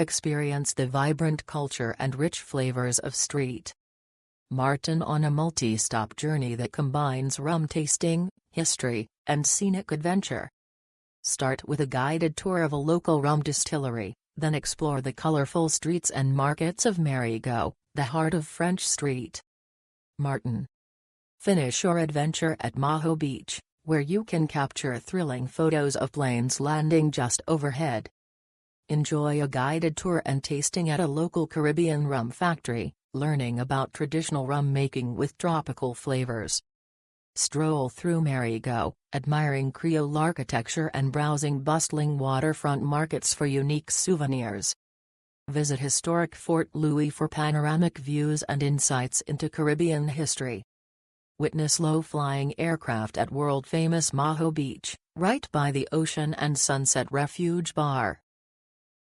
Experience the vibrant culture and rich flavors of St. Maarten on a multi-stop journey that combines rum tasting, history, and scenic adventure. Start with a guided tour of a local rum distillery, then explore the colorful streets and markets of Marigot, the heart of French St. Maarten. Finish your adventure at Maho Beach, where you can capture thrilling photos of planes landing just overhead. Enjoy a guided tour and tasting at a local Caribbean rum factory, learning about traditional rum making with tropical flavors. Stroll through Marigot, admiring Creole architecture and browsing bustling waterfront markets for unique souvenirs. Visit historic Fort Louis for panoramic views and insights into Caribbean history. Witness low-flying aircraft at world-famous Maho Beach, right by the ocean and Sunset Refuge Bar.